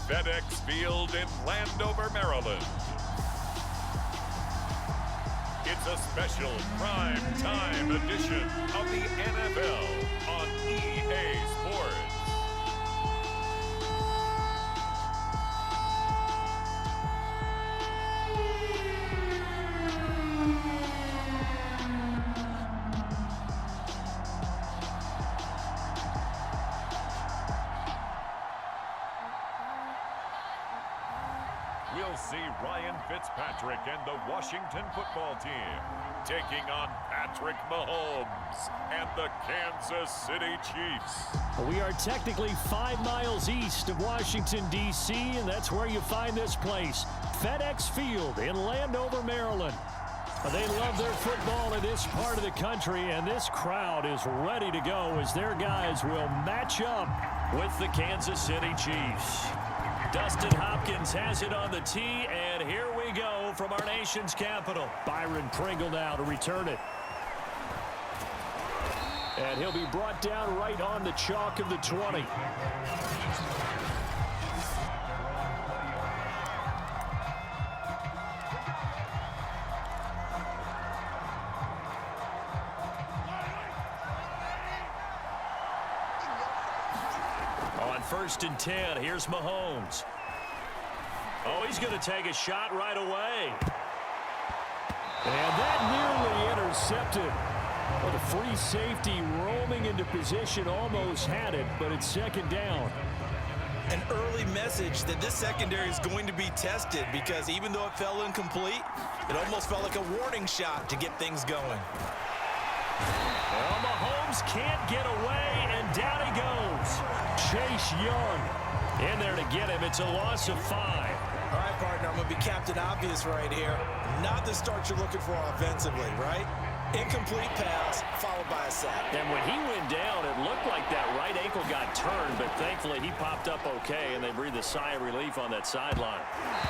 FedEx Field in Landover, Maryland. It's a special prime time edition of the NFL on EA Sports. We'll see Ryan Fitzpatrick and the Washington football team taking on Patrick Mahomes and the Kansas City Chiefs. We are technically 5 miles east of Washington, D.C., and that's where you find this place, FedEx Field in Landover, Maryland. They love their football in this part of the country, and this crowd is ready to go as their guys will match up with the Kansas City Chiefs. Dustin Hopkins has it on the tee, and here we go from our nation's capital. Byron Pringle now to return it. And he'll be brought down right on the chalk of the 20. On 1st and 10, here's Mahomes. Oh, he's going to take a shot right away. And that nearly intercepted. Well, the free safety roaming into position almost had it, but it's 2nd down. An early message that this secondary is going to be tested because even though it fell incomplete, it almost felt like a warning shot to get things going. Well, Mahomes can't get away, and down he goes. Chase Young in there to get him. It's a loss of 5. All right, partner, I'm going to be Captain Obvious right here. Not the start you're looking for offensively, right? Incomplete pass, followed by a sack. And when he went down, it looked like that right ankle got turned, but thankfully he popped up okay, and they breathed a sigh of relief on that sideline.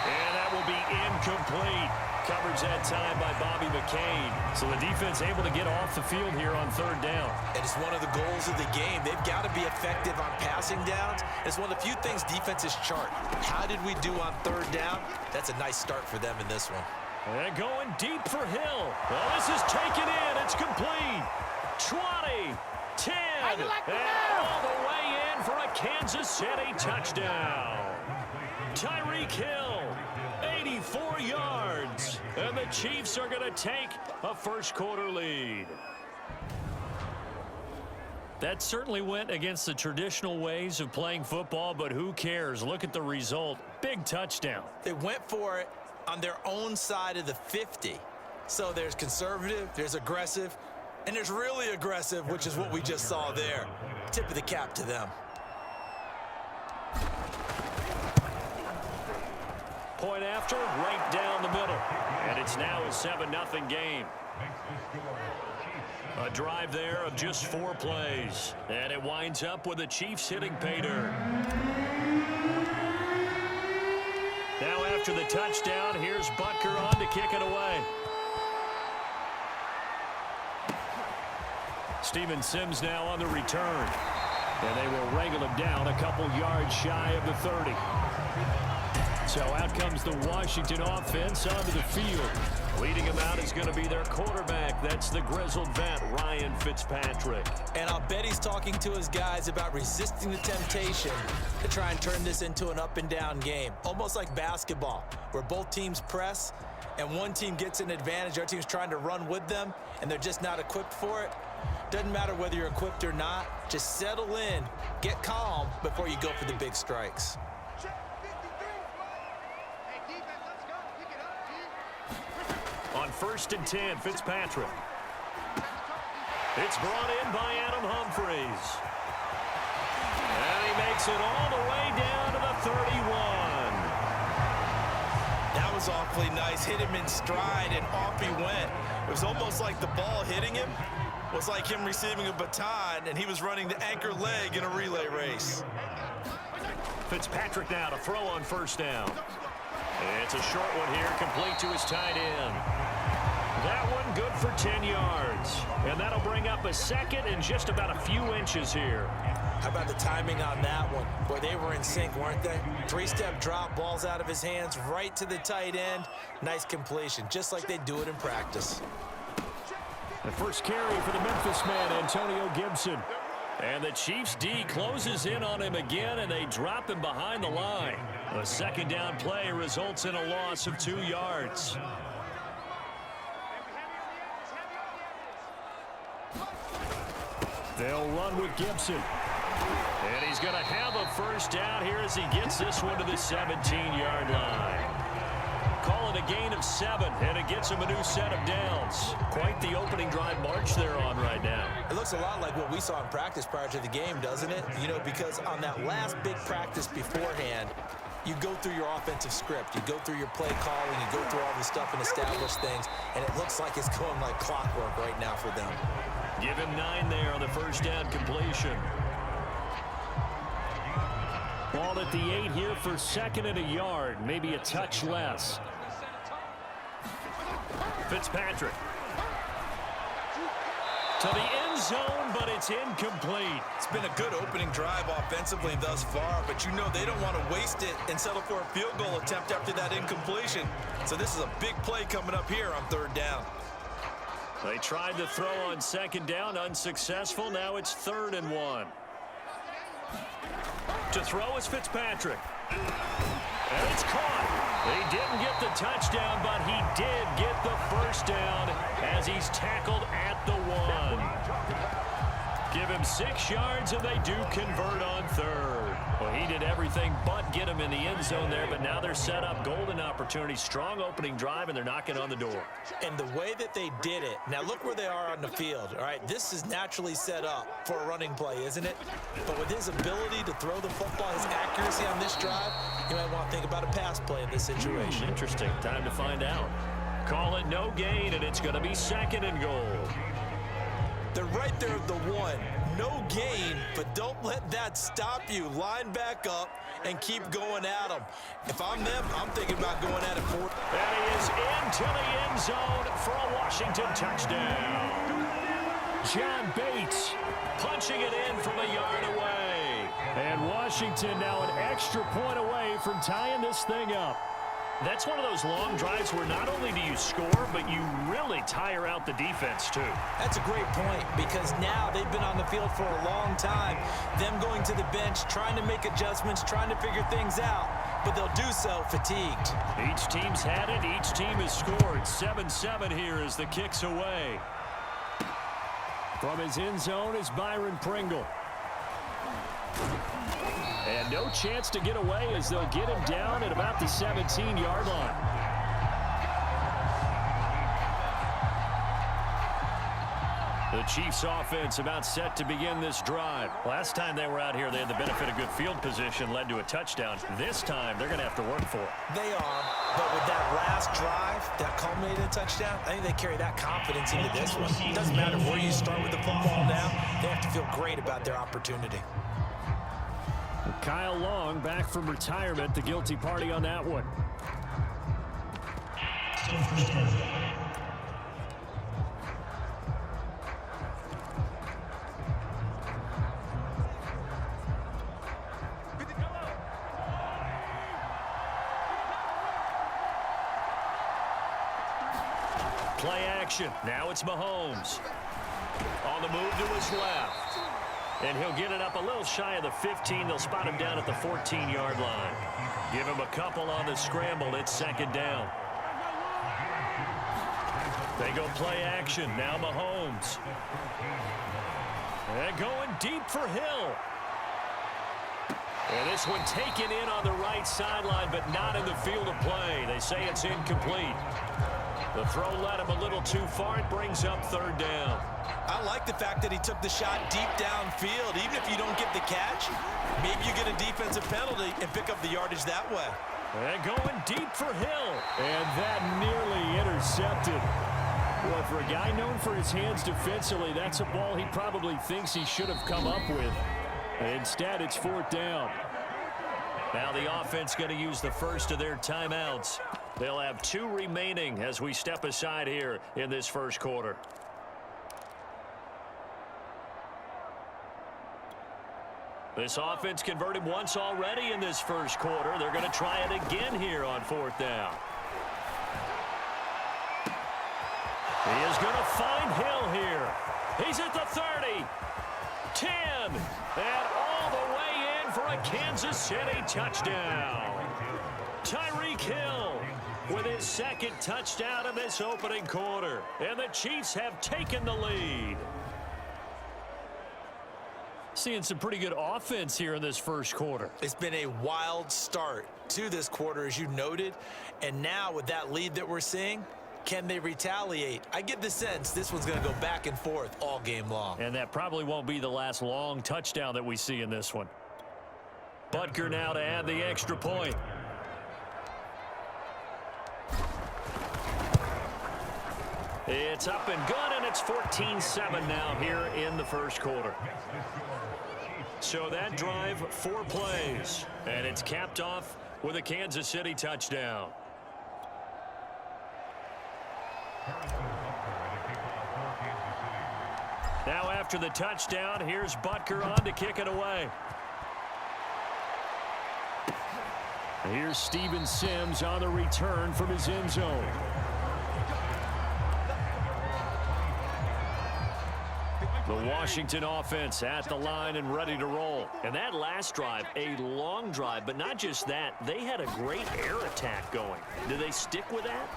And that will be incomplete. Coverage that time by Bobby McCain. So the defense able to get off the field here on 3rd down. And it's one of the goals of the game. They've got to be effective on passing downs. It's one of the few things defenses chart. How did we do on 3rd down? That's a nice start for them in this one. And going deep for Hill. Well, this is taken in. It's complete. 20, 10, and all the way in for a Kansas City touchdown. Tyreek Hill, 84 yards. And the Chiefs are going to take a 1st quarter lead. That certainly went against the traditional ways of playing football, but who cares? Look at the result. Big touchdown. They went for it on their own side of the 50. So there's conservative, there's aggressive, and there's really aggressive, which is what we just saw there. Tip of the cap to them. Point after, right down the middle. And it's now a 7-0 game. A drive there of just 4 plays. And it winds up with the Chiefs hitting pay dirt. Now after the touchdown, here's Butker on to kick it away. Steven Sims now on the return. And they will wrangle him down a couple yards shy of the 30. So out comes the Washington offense onto the field. Leading him out is going to be their quarterback. That's the grizzled vet, Ryan Fitzpatrick. And I'll bet he's talking to his guys about resisting the temptation to try and turn this into an up-and-down game. Almost like basketball, where both teams press, and one team gets an advantage. The other team's trying to run with them, and they're just not equipped for it. Doesn't matter whether you're equipped or not. Just settle in, get calm before you go for the big strikes. On 1st and 10, Fitzpatrick. It's brought in by Adam Humphries. And he makes it all the way down to the 31. That was awfully nice. Hit him in stride, and off he went. It was almost like the ball hitting him was like him receiving a baton, and he was running the anchor leg in a relay race. Fitzpatrick now to throw on 1st down. It's a short one here, complete to his tight end. That one good for 10 yards. And that'll bring up a 2nd and just about a few inches here. How about the timing on that one? Boy, they were in sync, weren't they? Three-step drop, balls out of his hands, right to the tight end. Nice completion, just like they do it in practice. The first carry for the Memphis man, Antonio Gibson. And the Chiefs D closes in on him again, and they drop him behind the line. A second down play results in a loss of 2 yards. They'll run with Gibson. And he's going to have a first down here as he gets this one to the 17-yard line. Call it a gain of 7, and it gets him a new set of downs. Quite the opening drive march they're on right now. It looks a lot like what we saw in practice prior to the game, doesn't it? You know, because on that last big practice beforehand, you go through your offensive script. You go through your play calling. You go through all the stuff and establish things, and it looks like it's going like clockwork right now for them. Give him 9 there on the first down completion. Ball at the 8 here for 2nd and a yard, maybe a touch less. Fitzpatrick. To the end zone, but it's incomplete. It's been a good opening drive offensively thus far, but you know they don't want to waste it and settle for a field goal attempt after that incompletion. So this is a big play coming up here on 3rd down. They tried to throw on 2nd down, unsuccessful. Now it's 3rd and 1. To throw is Fitzpatrick. And it's caught. He didn't get the touchdown, but he did get the first down as he's tackled at the 1. Give him 6 yards, and they do convert on 3rd. Well, he did everything but get him in the end zone there, but now they're set up. Golden opportunity, strong opening drive, and they're knocking on the door. And the way that they did it, now look where they are on the field, all right? This is naturally set up for a running play, isn't it? But with his ability to throw the football, his accuracy on this drive, you might want to think about a pass play in this situation. Interesting. Time to find out. Call it no gain, and it's going to be 2nd and goal. They're right there at the 1. No gain, but don't let that stop you. Line back up and keep going at them. If I'm them, I'm thinking about going at it for. And he is into the end zone for a Washington touchdown. John Bates punching it in from a yard away. And Washington now an extra point away from tying this thing up. That's one of those long drives where not only do you score, but you really tire out the defense, too. That's a great point, because now they've been on the field for a long time. Them going to the bench, trying to make adjustments, trying to figure things out, but they'll do so fatigued. Each team's had it. Each team has scored. 7-7 here as the kick's away. From his end zone is Byron Pringle. And no chance to get away as they'll get him down at about the 17-yard line. The Chiefs offense about set to begin this drive. Last time they were out here, they had the benefit of good field position, led to a touchdown. This time, they're going to have to work for it. They are, but with that last drive that culminated in a touchdown, I think they carry that confidence into this one. It doesn't matter where you start with the football now. They have to feel great about their opportunity. Kyle Long back from retirement, the guilty party on that one. Play action. Now it's Mahomes. On the move to his left. And he'll get it up a little shy of the 15. They'll spot him down at the 14-yard line. Give him a couple on the scramble. It's 2nd down. They go play action. Now Mahomes. And going deep for Hill. And this one taken in on the right sideline, but not in the field of play. They say it's incomplete. The throw led him a little too far. It brings up 3rd down. I like the fact that he took the shot deep downfield. Even if you don't get the catch, maybe you get a defensive penalty and pick up the yardage that way. And going deep for Hill. And that nearly intercepted. Well, for a guy known for his hands defensively, that's a ball he probably thinks he should have come up with. Instead, it's 4th down. Now the offense going to use the first of their timeouts. They'll have 2 remaining as we step aside here in this first quarter. This offense converted once already in this first quarter. They're going to try it again here on fourth down. He is going to find Hill here. He's at the 30, 10, and all the way in for a Kansas City touchdown. Tyreek Hill with his second touchdown in this opening quarter. And the Chiefs have taken the lead. Seeing some pretty good offense here in this first quarter. It's been a wild start to this quarter, as you noted. And now with that lead that we're seeing, can they retaliate? I get the sense this one's going to go back and forth all game long. And that probably won't be the last long touchdown that we see in this one. Butker now to add the extra point. It's up and good, and it's 14-7 now here in the first quarter. So that drive, 4 plays, and it's capped off with a Kansas City touchdown. Now after the touchdown, here's Butker on to kick it away. Here's Steven Sims on the return from his end zone. The Washington offense at the line and ready to roll. And that last drive, a long drive, but not just that. They had a great air attack going. Do they stick with that?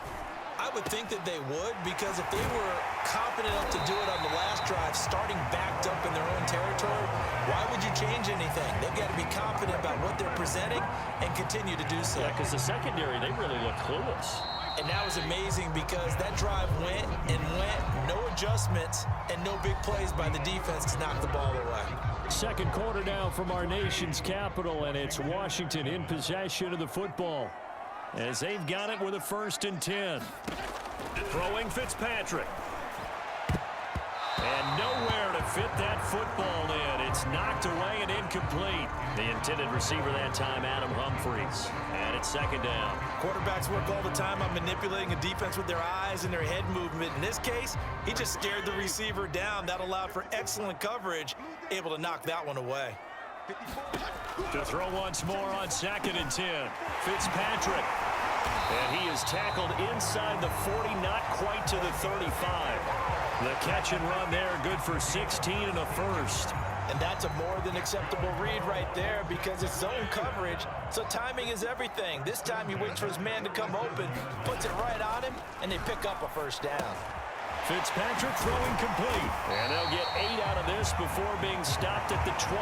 I would think that they would, because if they were confident enough to do it on the last drive, starting backed up in their own territory, why would you change anything? They've got to be confident about what they're presenting and continue to do so. Yeah, because the secondary, they really look clueless. And that was amazing because that drive went and went, no adjustments, and no big plays by the defense to knock the ball away. Second quarter now from our nation's capital, and it's Washington in possession of the football as they've got it with a 1st and 10. Throwing Fitzpatrick. And nowhere to fit that football in. It's knocked away and incomplete. The intended receiver that time, Adam Humphries. And it's 2nd down. Quarterbacks work all the time on manipulating a defense with their eyes and their head movement. In this case, he just stared the receiver down. That allowed for excellent coverage, able to knock that one away. To throw once more on 2nd and 10. Fitzpatrick. And he is tackled inside the 40, not quite to the 35. The catch and run there, good for 16 and a first. And that's a more than acceptable read right there because it's zone coverage, so timing is everything. This time he waits for his man to come open, puts it right on him, and they pick up a 1st down. Fitzpatrick throwing complete. And they'll get 8 out of this before being stopped at the 28.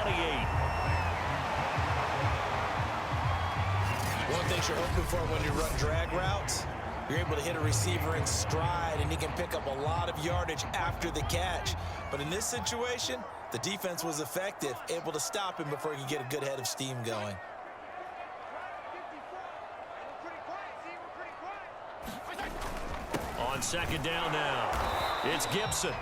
One thing you're hoping for when you run drag routes, you're able to hit a receiver in stride, and he can pick up a lot of yardage after the catch. But in this situation, the defense was effective, able to stop him before he could get a good head of steam going. On 2nd down now, it's Gibson.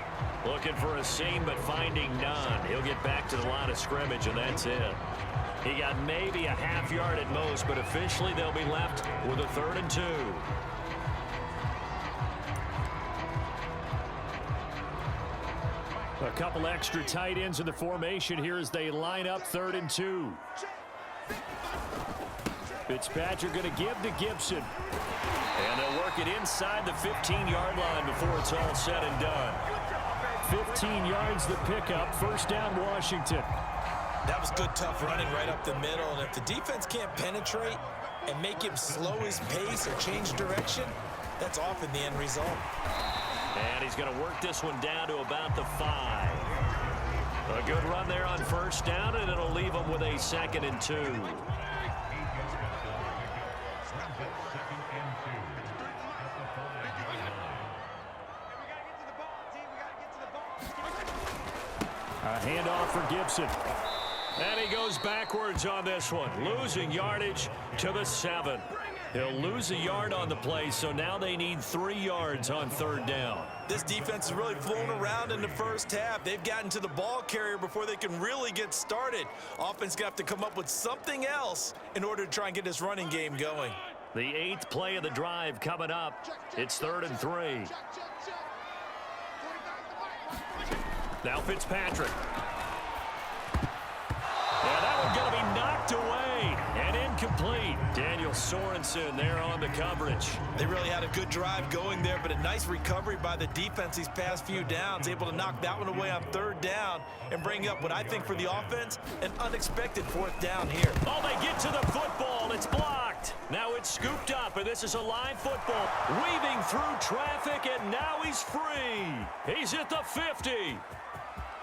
Looking for a seam, but finding none. He'll get back to the line of scrimmage, and that's it. He got maybe a half yard at most, but officially they'll be left with a 3rd and 2. A couple extra tight ends in the formation here as they line up 3rd and 2. Fitzpatrick going to give to Gibson. And they'll work it inside the 15-yard line before it's all said and done. 15 yards the pickup. 1st down, Washington. That was good, tough running right up the middle. And if the defense can't penetrate and make him slow his pace or change direction, that's often the end result. And he's going to work this one down to about the 5. A good run there on 1st down, and it'll leave him with a 2nd and 2. A handoff for Gibson. And he goes backwards on this one, losing yardage to the 7. He'll lose a yard on the play, so now they need 3 yards on 3rd down. This defense has really flown around in the first half. They've gotten to the ball carrier before they can really get started. Offense got to come up with something else in order to try and get this running game going. The 8th play of the drive coming up. It's 3rd and 3. Now Fitzpatrick. Yeah, that Sorensen there on the coverage. They really had a good drive going there, but a nice recovery by the defense these past few downs, able to knock that one away on 3rd down and bring up what I think for the offense, an unexpected 4th down here. Oh, they get to the football. It's blocked. Now it's scooped up, and this is a line football. Weaving through traffic, and now he's free. He's at the 50,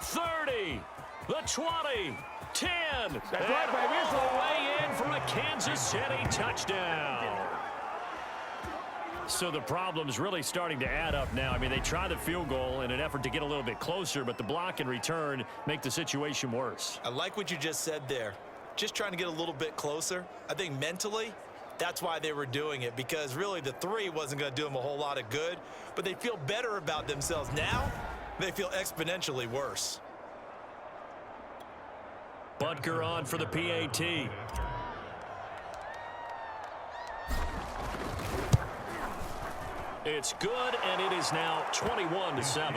30, the 20, 10. That's right, baby. It's all the way in for a Kansas City touchdown. So the problem's really starting to add up now. I mean, they try the field goal in an effort to get a little bit closer, but the block and return make the situation worse. I like what you just said there. Just trying to get a little bit closer. I think mentally, that's why they were doing it, because really the 3 wasn't going to do them a whole lot of good, but they feel better about themselves. Now, they feel exponentially worse. Butker on for the PAT. It's good, and it is now 21-7.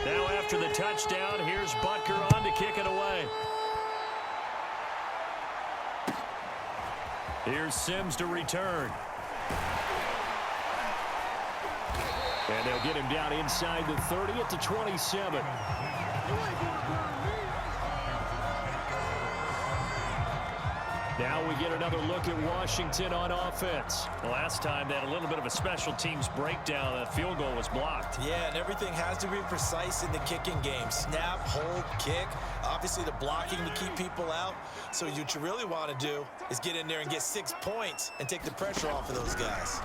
Now after the touchdown, here's Butker on to kick it away. Here's Sims to return. And they'll get him down inside the 30 at the 27. Now we get another look at Washington on offense. The last time they had a little bit of a special teams breakdown. That field goal was blocked. Yeah, and everything has to be precise in the kicking game. Snap, hold, kick. Obviously the blocking to keep people out. So what you really want to do is get in there and get 6 points and take the pressure off of those guys.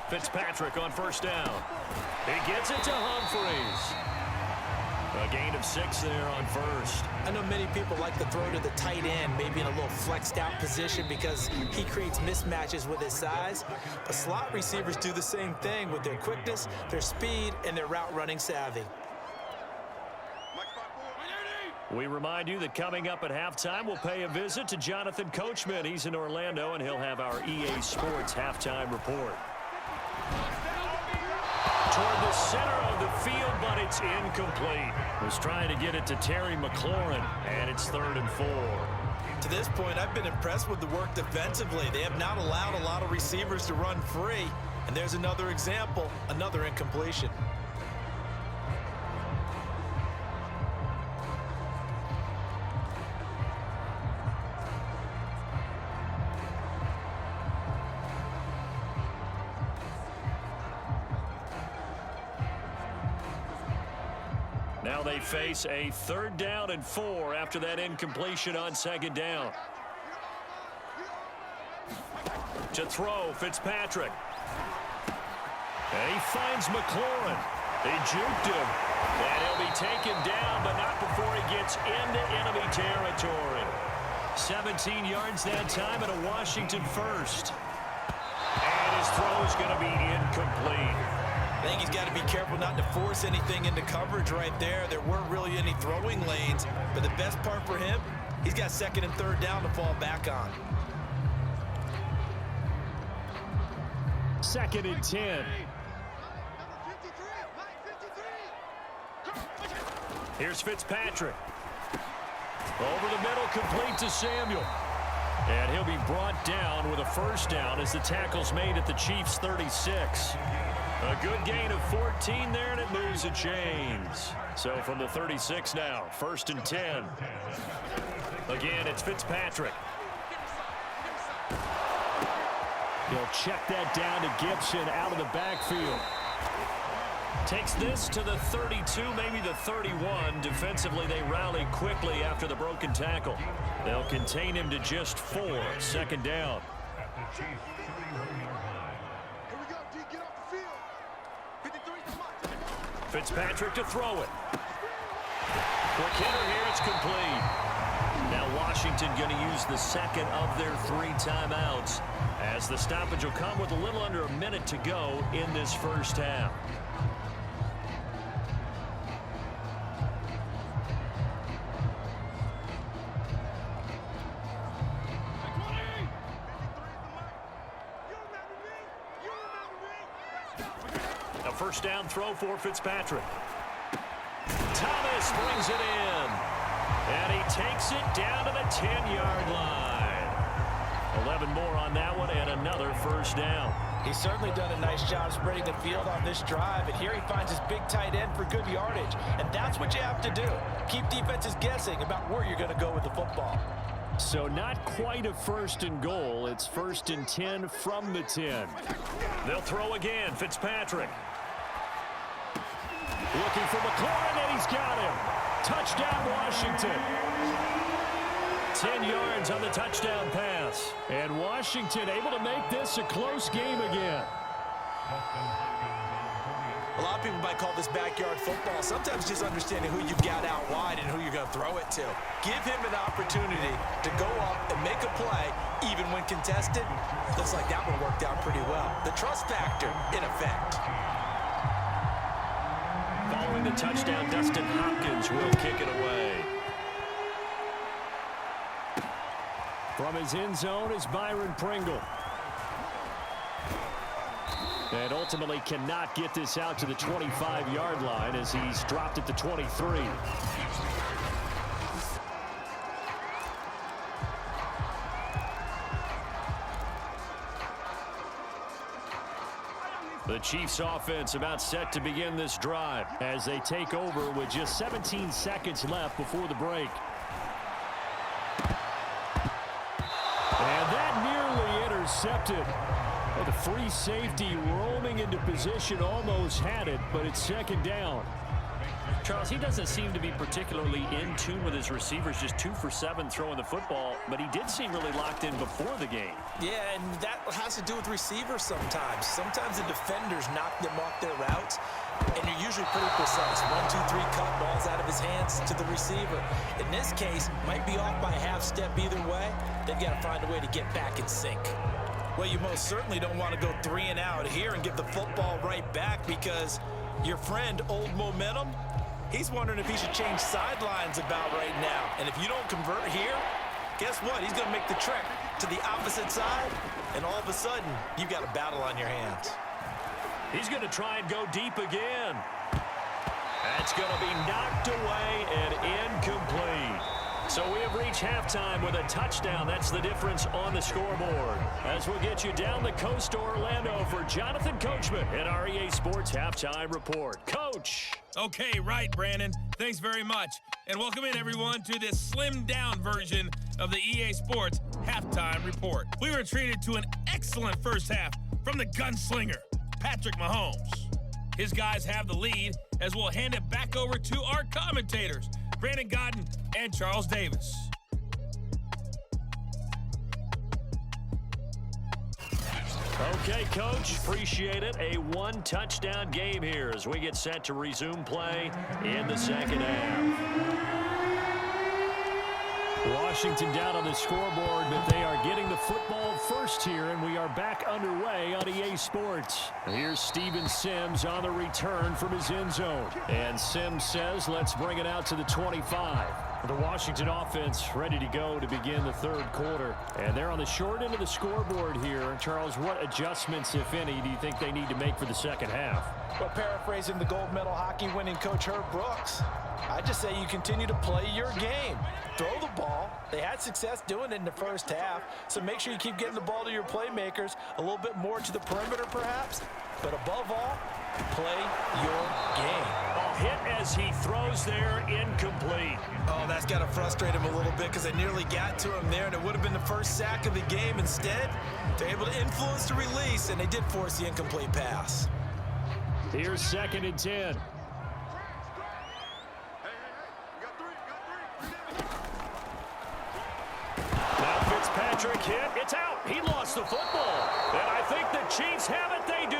Fitzpatrick on 1st down. He gets it to Humphreys. A gain of 6 there on 1st. I know many people like to throw to the tight end, maybe in a little flexed out position because he creates mismatches with his size. But slot receivers do the same thing with their quickness, their speed, and their route running savvy. We remind you that coming up at halftime, we'll pay a visit to Jonathan Coachman. He's in Orlando, and he'll have our EA Sports halftime report. Toward the center of the field, but it's incomplete. Was trying to get it to Terry McLaurin, and it's 3rd and 4. To this point, I've been impressed with the work defensively. They have not allowed a lot of receivers to run free, and there's another example, another incompletion. Now they face a 3rd down and 4 after that incompletion on 2nd down. To throw, Fitzpatrick. And he finds McLaurin. They juked him. And he'll be taken down, but not before he gets into enemy territory. 17 yards that time and a Washington first. And his throw is going to be incomplete. I think he's got to be careful not to force anything into coverage right there. There weren't really any throwing lanes, but the best part for him, he's got 2nd and 3rd down to fall back on. 2nd and 10. Here's Fitzpatrick. Over the middle, complete to Samuel. And he'll be brought down with a 1st down as the tackle's made at the Chiefs' 36. A good gain of 14 there, and it moves the chains. So from the 36 now, 1st and 10. Again, it's Fitzpatrick. He'll check that down to Gibson out of the backfield. Takes this to the 32, maybe the 31. Defensively, they rally quickly after the broken tackle. They'll contain him to just 4. 2nd down. Fitzpatrick to throw it. Quick hitter here, it's complete. Now Washington going to use the 2nd of their 3 timeouts as the stoppage will come with a little under a minute to go in this 1st half. first down throw for Fitzpatrick. Thomas brings it in. And he takes it down to the 10-yard line. 11 more on that one and another first down. He's certainly done a nice job spreading the field on this drive, and here he finds his big tight end for good yardage. And that's what you have to do. Keep defenses guessing about where you're going to go with the football. So not quite a first and goal. It's first and 10 from the 10. They'll throw again. Fitzpatrick. Looking for McLaurin, and he's got him. Touchdown, Washington. 10 yards on the touchdown pass. And Washington able to make this a close game again. A lot of people might call this backyard football. Sometimes just understanding who you've got out wide and who you're going to throw it to. Give him an opportunity to go up and make a play, even when contested. Looks like that one worked out pretty well. The trust factor in effect. Following the touchdown, Dustin Hopkins will kick it away. From his end zone is Byron Pringle. And ultimately cannot get this out to the 25-yard line as he's dropped at the 23. The Chiefs offense about set to begin this drive as they take over with just 17 seconds left before the break. And that nearly intercepted. Well, the free safety roaming into position almost had it, but it's second down. Charles, he doesn't seem to be particularly in tune with his receivers, just 2 for 7 throwing the football, but he did seem really locked in before the game. Yeah, and that has to do with receivers sometimes. Sometimes the defenders knock them off their routes, and you're usually pretty precise. 1, 2, 3, cut, balls out of his hands to the receiver. In this case, might be off by a half step either way. They've got to find a way to get back in sync. Well, you most certainly don't want to go 3 and out here and give the football right back, because your friend, Old Momentum, he's wondering if he should change sidelines about right now. And if you don't convert here, guess what? He's going to make the trek to the opposite side, and all of a sudden, you've got a battle on your hands. He's going to try and go deep again. That's going to be knocked away and incomplete. So we have reached halftime with a touchdown. That's the difference on the scoreboard. As we'll get you down the coast to Orlando for Jonathan Coachman at our EA Sports Halftime Report. Coach. Okay, right, Brandon. Thanks very much. And welcome in, everyone, to this slimmed-down version of the EA Sports Halftime Report. We were treated to an excellent first half from the gunslinger, Patrick Mahomes. His guys have the lead as we'll hand it back over to our commentators, Brandon Godden and Charles Davis. Okay, Coach, appreciate it. A one-touchdown game here as we get set to resume play in the second half. Washington down on the scoreboard, but they are getting the football first here, and we are back underway on EA Sports. Here's Steven Sims on the return from his end zone. And Sims says, let's bring it out to the 25. The Washington offense ready to go to begin the third quarter. And they're on the short end of the scoreboard here. Charles, what adjustments, if any, do you think they need to make for the second half? Well, paraphrasing the gold medal hockey winning coach Herb Brooks, I just say you continue to play your game. Throw the ball. They had success doing it in the first half, so make sure you keep getting the ball to your playmakers, a little bit more to the perimeter perhaps, but above all, play your game. A hit as he throws there, incomplete. Oh, that's got to frustrate him a little bit because they nearly got to him there, and it would have been the first sack of the game. Instead, they're able to influence the release, and they did force the incomplete pass. Here's second and 10. Now Fitzpatrick hit. It's out. He lost the football. And I think the Chiefs have it. They do.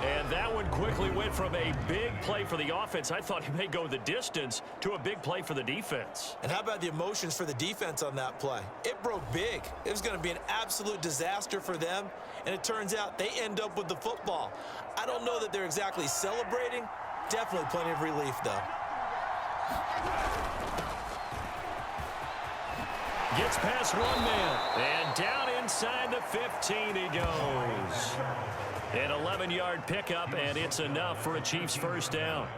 And that one quickly went from a big play for the offense, I thought he may go the distance, to a big play for the defense. And how about the emotions for the defense on that play? It broke big. It was going to be an absolute disaster for them, and it turns out they end up with the football. I don't know that they're exactly celebrating. Definitely plenty of relief, though. Gets past one man. And down inside the 15 he goes. An 11-yard pickup, and it's enough for a Chiefs first down.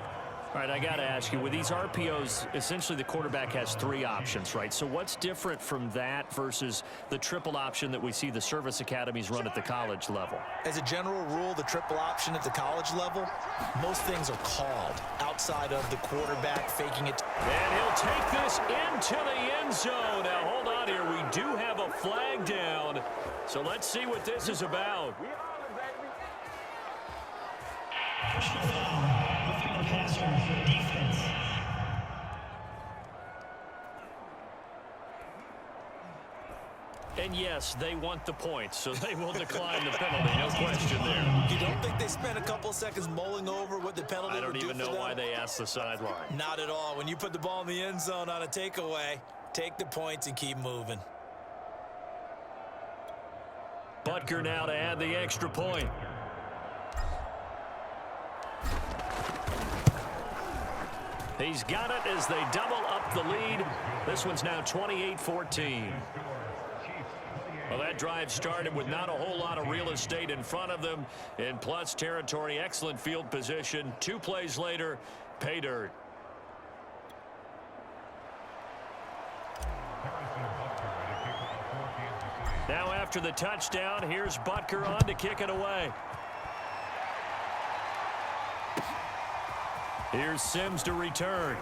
All right, I got to ask you, with these RPOs, essentially the quarterback has 3 options, right? So what's different from that versus the triple option that we see the service academies run at the college level? As a general rule, the triple option at the college level, most things are called outside of the quarterback faking it. And he'll take this into the end zone. Now, hold on here. We do have a flag down. So let's see what this is about. And yes, they want the points, so they will decline the penalty, no question there. You don't think they spent a couple seconds mulling over what the penalty I don't would do even for know them? why they asked the sideline. Not at all. When you put the ball in the end zone on a takeaway, take the points and keep moving. Butker now to add the extra point. He's got it as they double up the lead. This one's now 28-14. Well, that drive started with not a whole lot of real estate in front of them. In plus territory, excellent field position. 2 plays later, pay dirt. Now after the touchdown, here's Butker on to kick it away. Here's Sims to return.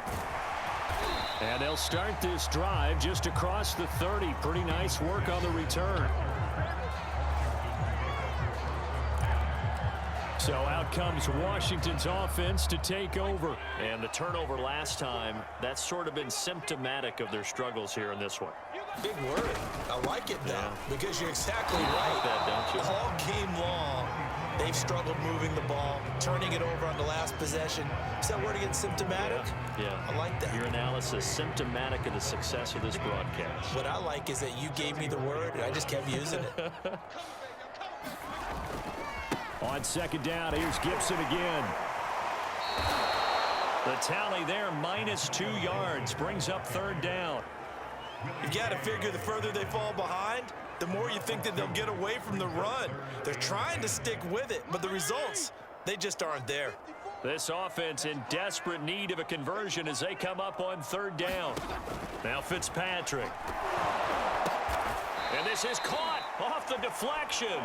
And they'll start this drive just across the 30. Pretty nice work on the return. So out comes Washington's offense to take over. And the turnover last time, that's sort of been symptomatic of their struggles here in this one. Big word. I like it, though, Yeah. because you're exactly You right. like that, don't you? All game long, they've struggled moving the ball, turning it over on the last possession. Is that word again, symptomatic? Yeah. I like that. Your analysis, symptomatic of the success of this broadcast. What I like is that you gave me the word, and I just kept using it. On second down, here's Gibson again. The tally there, -2 yards, brings up third down. You got to figure the further they fall behind, the more you think that they'll get away from the run. They're trying to stick with it, but the results, they just aren't there. This offense in desperate need of a conversion as they come up on third down. Now Fitzpatrick. And this is caught off the deflection.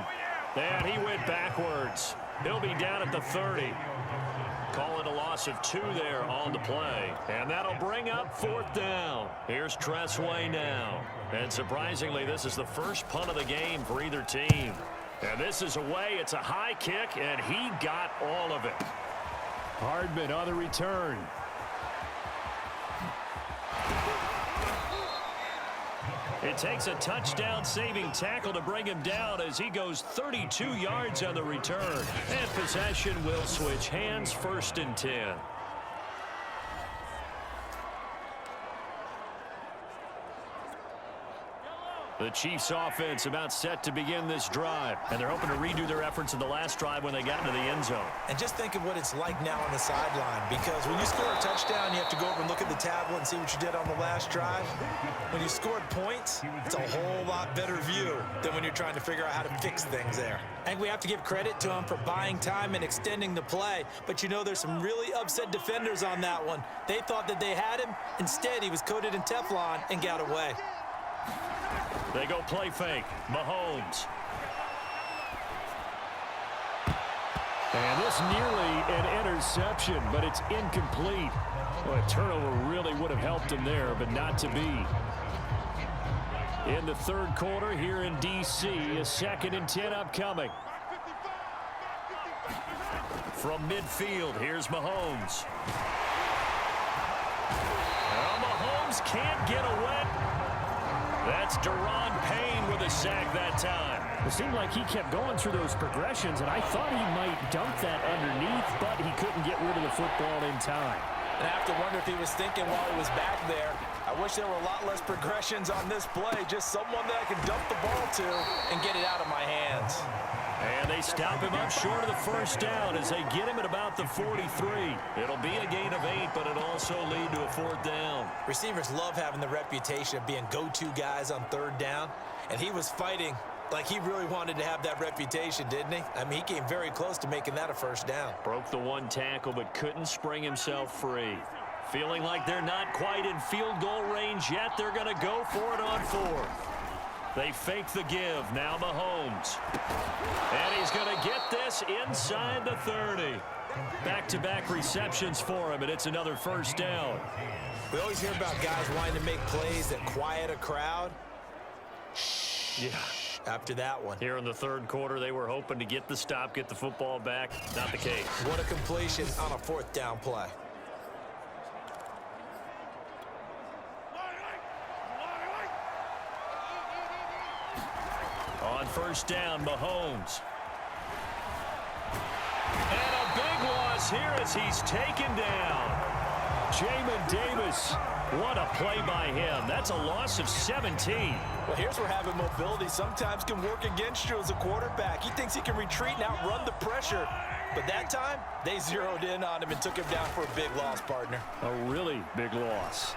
And he went backwards. He'll be down at the 30. Call it a loss of 2 there on the play. And that'll bring up fourth down. Here's Tressway now. And surprisingly, this is the first punt of the game for either team. And this is away. It's a high kick, and he got all of it. Hardman on the return. It takes a touchdown-saving tackle to bring him down as he goes 32 yards on the return. And possession will switch hands, 1st and 10. The Chiefs offense about set to begin this drive. And they're hoping to redo their efforts in the last drive when they got into the end zone. And just think of what it's like now on the sideline, because when you score a touchdown, you have to go over and look at the tablet and see what you did on the last drive. When you scored points, it's a whole lot better view than when you're trying to figure out how to fix things there. I think we have to give credit to him for buying time and extending the play, but you know there's some really upset defenders on that one. They thought that they had him. Instead, he was coated in Teflon and got away. They go play fake. Mahomes. And this nearly an interception, but it's incomplete. Well, a turnover really would have helped him there, but not to be. In the third quarter here in D.C., a 2nd and 10 upcoming. From midfield, here's Mahomes. Now Mahomes can't get away. That's Daron Payne with a sack that time. It seemed like he kept going through those progressions, and I thought he might dump that underneath, but he couldn't get rid of the football in time. And I have to wonder if he was thinking while he was back there, I wish there were a lot less progressions on this play, just someone that I can dump the ball to and get it out of my hands. And they stop him up short of the first down as they get him at about the 43. It'll be a gain of 8, but it'll also lead to a 4th down. Receivers love having the reputation of being go-to guys on 3rd down, and he was fighting like he really wanted to have that reputation, didn't he? I mean, he came very close to making that a 1st down. Broke the 1 tackle, but couldn't spring himself free. Feeling like they're not quite in field goal range yet, they're going to go for it on 4th. They fake the give. Now Mahomes. And he's going to get this inside the 30. Back-to-back receptions for him, and it's another 1st down. We always hear about guys wanting to make plays that quiet a crowd. Yeah. After that one. Here in the 3rd quarter, they were hoping to get the stop, get the football back. Not the case. What a completion on a 4th down play. On 1st down, Mahomes. And a big loss here as he's taken down. Jamin Davis. What a play by him. That's a loss of 17. Well, here's where having mobility sometimes can work against you as a quarterback. He thinks he can retreat and outrun the pressure. But that time, they zeroed in on him and took him down for a big loss, partner. A really big loss.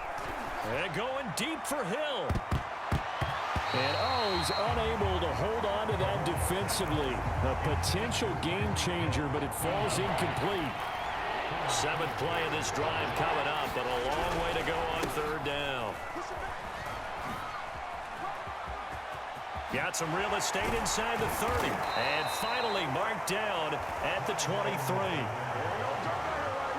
And going deep for Hill. And, oh, he's unable to hold on to that defensively. A potential game changer, but it falls incomplete. 7th play of this drive coming up, but a long way to go on 3rd down. Got some real estate inside the 30. And finally marked down at the 23.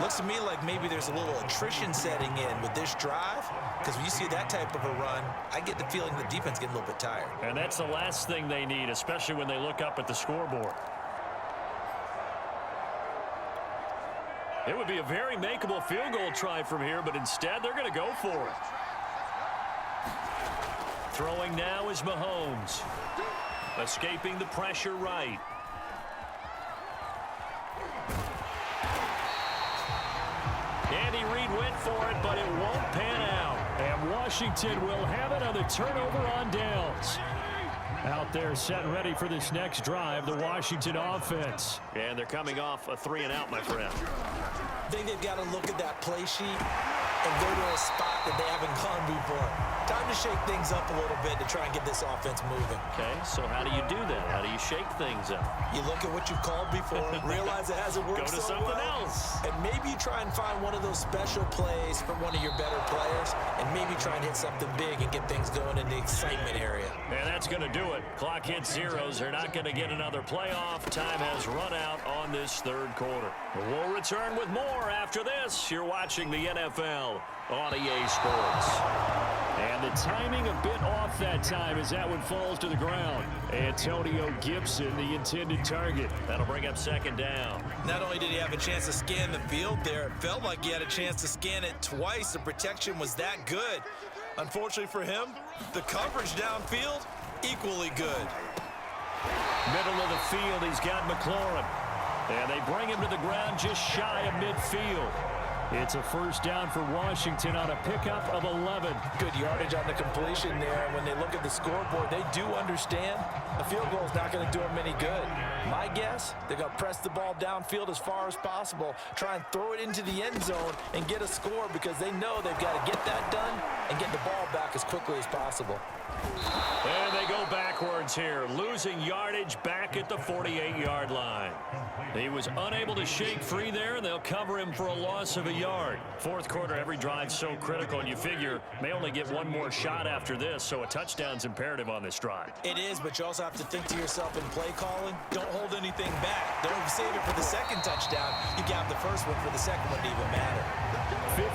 Looks to me like maybe there's a little attrition setting in with this drive, because when you see that type of a run, I get the feeling the defense getting a little bit tired. And that's the last thing they need, especially when they look up at the scoreboard. It would be a very makeable field goal try from here, but instead they're going to go for it. Throwing now is Mahomes. Escaping the pressure right. Andy Reid went for it, but it won't pan out. And Washington will have it on the turnover on downs. Out there set and ready for this next drive, the Washington offense. And they're coming off a 3-and-out, my friend. I think they've got to look at that play sheet and go to a spot that they haven't gone before. Time to shake things up a little bit to try and get this offense moving. Okay, so how do you do that? How do you shake things up? You look at what you've called before, realize it hasn't worked Go to so something well, else. and maybe you try and find one of those special plays from one of your better players, and maybe try and hit something big and get things going in the excitement area. And that's going to do it. Clock hits zeros. They're not going to get another playoff. Time has run out on this 3rd quarter. We'll return with more after this. You're watching the NFL on EA Sports. And the timing a bit off that time as that one falls to the ground. Antonio Gibson, the intended target. That'll bring up 2nd down. Not only did he have a chance to scan the field there, it felt like he had a chance to scan it twice. The protection was that good. Unfortunately for him, the coverage downfield, equally good. Middle of the field, he's got McLaurin. And they bring him to the ground just shy of midfield. It's a 1st down for Washington on a pickup of 11. Good yardage on the completion there. And when they look at the scoreboard, they do understand the field goal is not going to do them any good. My guess, they're going to press the ball downfield as far as possible, try and throw it into the end zone and get a score because they know they've got to get that done and get the ball back as quickly as possible. And they go backwards here, losing yardage back at the 48-yard line. He was unable to shake free there, and they'll cover him for a loss of a yard. 4th quarter, every drive's so critical, and you figure may only get one more shot after this, so a touchdown's imperative on this drive. It is, but you also have to think to yourself in play calling, don't hold anything back. Don't save it for the 2nd touchdown. You got the first one for the 2nd one to even matter.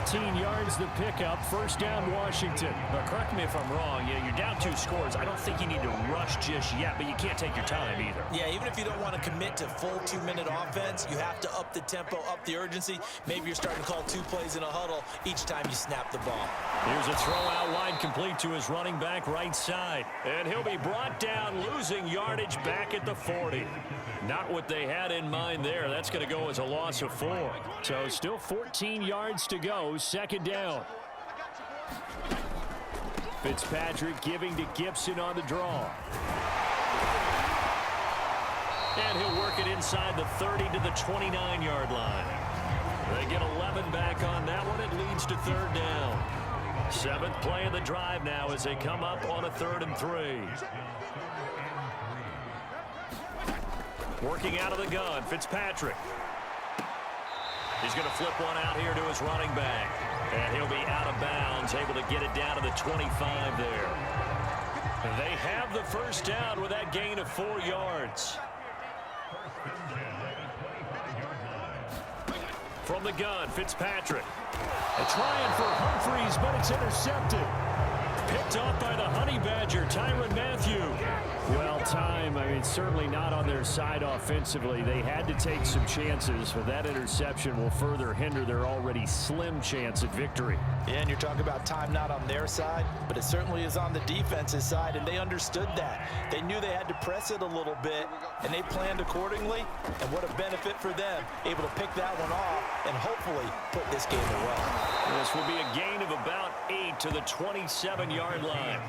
15 yards the pickup, 1st down Washington. Now, correct me if I'm wrong. Yeah, you're down 2 scores. I don't think you need to rush just yet, but you can't take your time either. Yeah, even if you don't want to commit to full 2-minute offense, you have to up the tempo, up the urgency. Maybe you're starting to call 2 plays in a huddle each time you snap the ball. Here's a throw out wide complete to his running back right side. And he'll be brought down, losing yardage back at the 40. Not what they had in mind there. That's going to go as a loss of 4. So still 14 yards to go, 2nd down. Fitzpatrick giving to Gibson on the draw. And he'll work it inside the 30 to the 29-yard line. They get 11 back on that one. It leads to third down. 7th play of the drive now as they come up on a 3rd and 3. Working out of the gun, Fitzpatrick. He's going to flip one out here to his running back. And he'll be out of bounds, able to get it down to the 25 there. They have the first down with that gain of 4 yards. From the gun, Fitzpatrick. Trying for Humphreys, but it's intercepted. Picked off by the Honey Badger, Tyrann Mathieu. Well, certainly not on their side offensively. They had to take some chances, but that interception will further hinder their already slim chance at victory. Yeah, and you're talking about time not on their side, but it certainly is on the defense's side, and they understood that. They knew they had to press it a little bit, and they planned accordingly, and what a benefit for them, able to pick that one off and hopefully put this game away. This will be a gain of about 8 to the 27-yard line.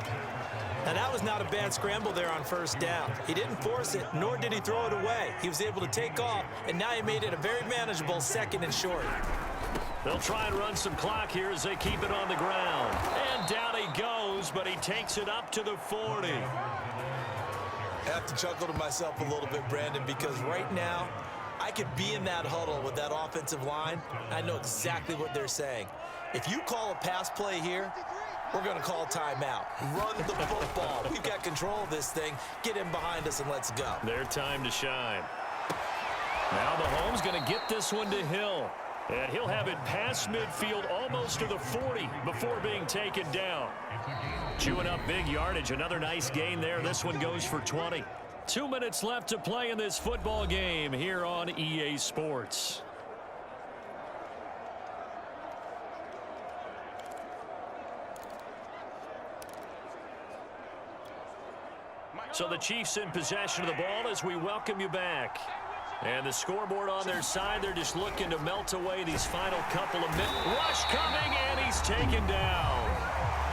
Now, that was not a bad scramble there on first down. He didn't force it, nor did he throw it away. He was able to take off, and now he made it a very manageable 2nd and short. They'll try and run some clock here as they keep it on the ground. And down he goes, but he takes it up to the 40. I have to chuckle to myself a little bit, Brandon, because right now, I could be in that huddle with that offensive line. I know exactly what they're saying. If you call a pass play here, we're going to call timeout. Run the football. We've got control of this thing. Get him behind us and let's go. Their time to shine. Now Mahomes going to get this one to Hill. And he'll have it past midfield almost to the 40 before being taken down. Chewing up big yardage. Another nice gain there. This one goes for 20. 2 minutes left to play in this football game here on EA Sports. So the Chiefs in possession of the ball as we welcome you back. And the scoreboard on their side, they're just looking to melt away these final couple of minutes. Rush coming, and he's taken down.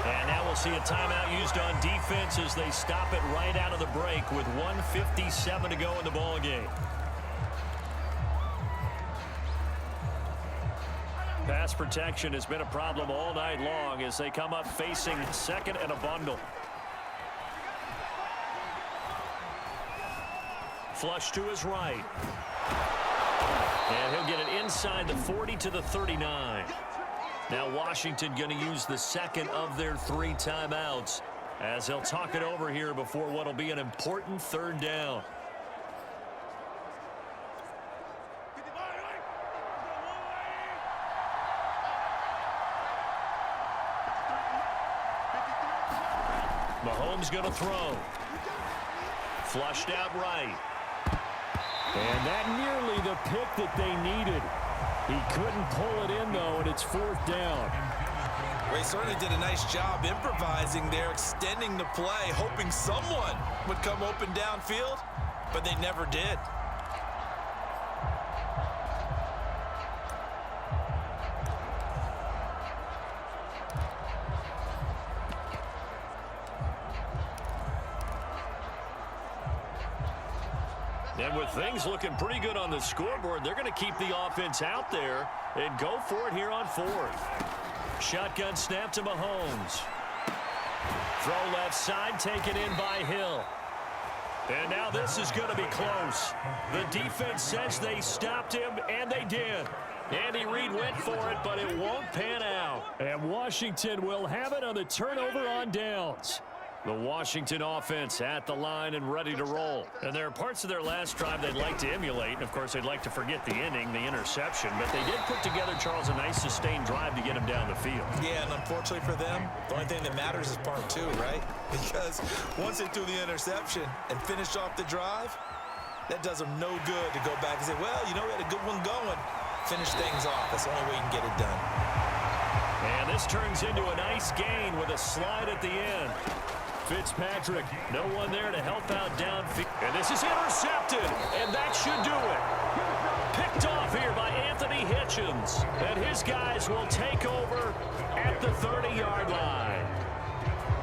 And now we'll see a timeout used on defense as they stop it right out of the break with 1:57 to go in the ball game. Pass protection has been a problem all night long as they come up facing 2nd and a bundle. Flush to his right. And he'll get it inside the 40 to the 39. Now Washington going to use the 2nd of their 3 timeouts as they'll talk it over here before what will be an important 3rd down. Mahomes going to throw. Flushed out right. And that nearly the pick that they needed. He couldn't pull it in, though, and it's 4th down. Ray certainly did a nice job improvising there, extending the play, hoping someone would come open downfield, but they never did. And with things looking pretty good on the scoreboard, they're going to keep the offense out there and go for it here on 4th. Shotgun snap to Mahomes. Throw left side, taken in by Hill. And now this is going to be close. The defense says they stopped him, and they did. Andy Reid went for it, but it won't pan out. And Washington will have it on the turnover on downs. The Washington offense at the line and ready to roll. And there are parts of their last drive they'd like to emulate. And, of course, they'd like to forget the inning, the interception. But they did put together, Charles, a nice sustained drive to get him down the field. Yeah, and unfortunately for them, the only thing that matters is part 2, right? Because once they threw the interception and finished off the drive, that does them no good to go back and say, well, you know, we had a good one going. Finish things off. That's the only way you can get it done. And this turns into a nice gain with a slide at the end. Fitzpatrick, no one there to help out downfield. And this is intercepted, and that should do it. Picked off here by Anthony Hitchens. And his guys will take over at the 30-yard line.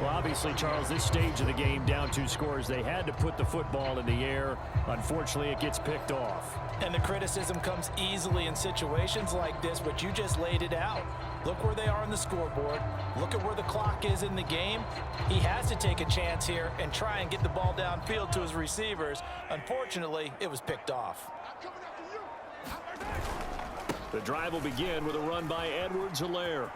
Well, Obviously, Charles, this stage of the game, down 2 scores, they had to put the football in the air. Unfortunately, it gets picked off. And the criticism comes easily in situations like this, but you just laid it out. Look where they are on the scoreboard. Look at where the clock is in the game. He has to take a chance here and try and get the ball downfield to his receivers. Unfortunately, it was picked off. The drive will begin with a run by Edwards-Helaire.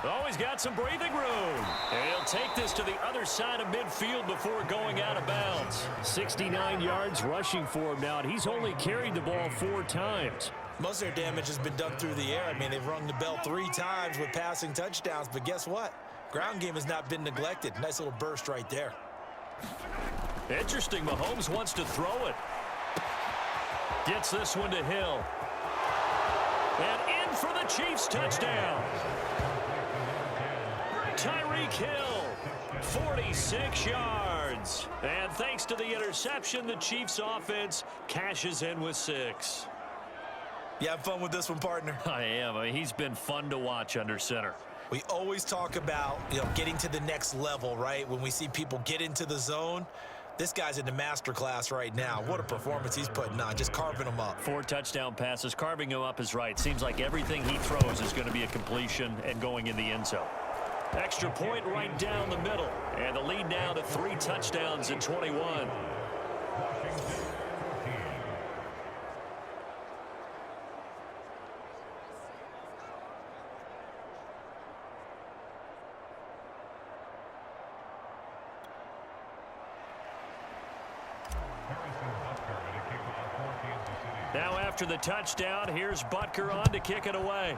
Oh, he's got some breathing room. And he'll take this to the other side of midfield before going out of bounds. 69 yards rushing for him now, and he's only carried the ball 4 times. Most of their damage has been done through the air. I mean, they've rung the bell 3 times with passing touchdowns, but guess what? Ground game has not been neglected. Nice little burst right there. Interesting, Mahomes wants to throw it. Gets this one to Hill. And in for the Chiefs touchdown. Tyreek Hill, 46 yards. And thanks to the interception, the Chiefs offense cashes in with 6. You have fun with this one, partner? I am. I mean, he's been fun to watch under center. We always talk about, getting to the next level, right? When we see people get into the zone, this guy's in the master class right now. What a performance he's putting on, just carving them up. 4 touchdown passes. Carving him up is right. Seems like everything he throws is going to be a completion and going in the end zone. Extra point right down the middle. And the lead now to 3 touchdowns in 21. Now after the touchdown, here's Butker on to kick it away.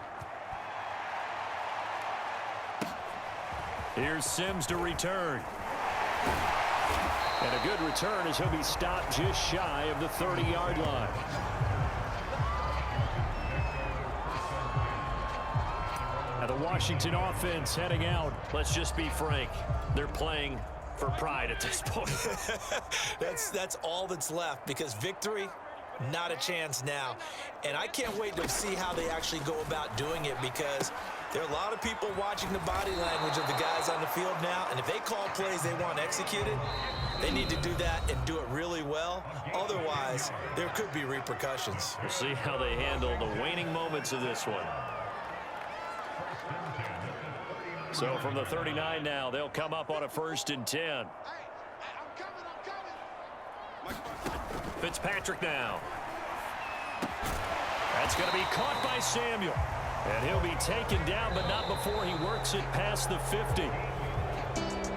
Here's Sims to return. And a good return as he'll be stopped just shy of the 30-yard line. Now the Washington offense heading out. Let's just be frank. They're playing for pride at this point. That's all that's left, because victory, not a chance now. And I can't wait to see how they actually go about doing it, because there are a lot of people watching the body language of the guys on the field now, and if they call plays they want executed, they need to do that and do it really well. Otherwise, there could be repercussions. We'll see how they handle the waning moments of this one. So from the 39 now, they'll come up on a 1st and 10. Fitzpatrick now. That's going to be caught by Samuel. And he'll be taken down, but not before he works it past the 50.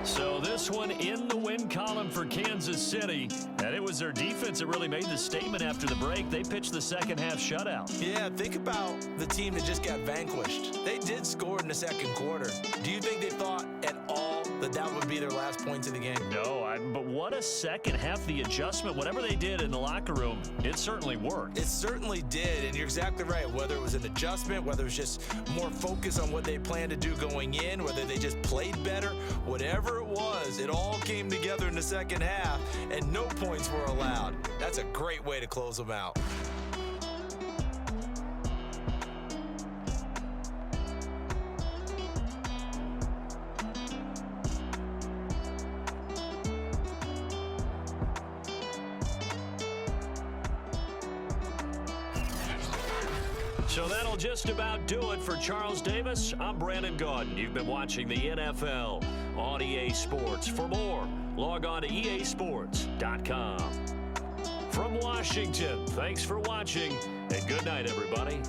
So this one in the win column for Kansas City. And it was their defense that really made the statement after the break. They pitched the second half shutout. Yeah, think about the team that just got vanquished. They did score in the second quarter. Do you think they thought at all that that would be their last points of the game? No, but what a second half. The adjustment, whatever they did in the locker room, it certainly worked. It certainly did, and you're exactly right. Whether it was an adjustment, whether it was just more focus on what they planned to do going in, whether they just played better, whatever it was, it all came together in the second half, and no points were allowed. That's a great way to close them out. So that'll just about do it for Charles Davis. I'm Brandon Gaudin. You've been watching the NFL on EA Sports. For more, log on to easports.com. From Washington, thanks for watching, and good night, everybody.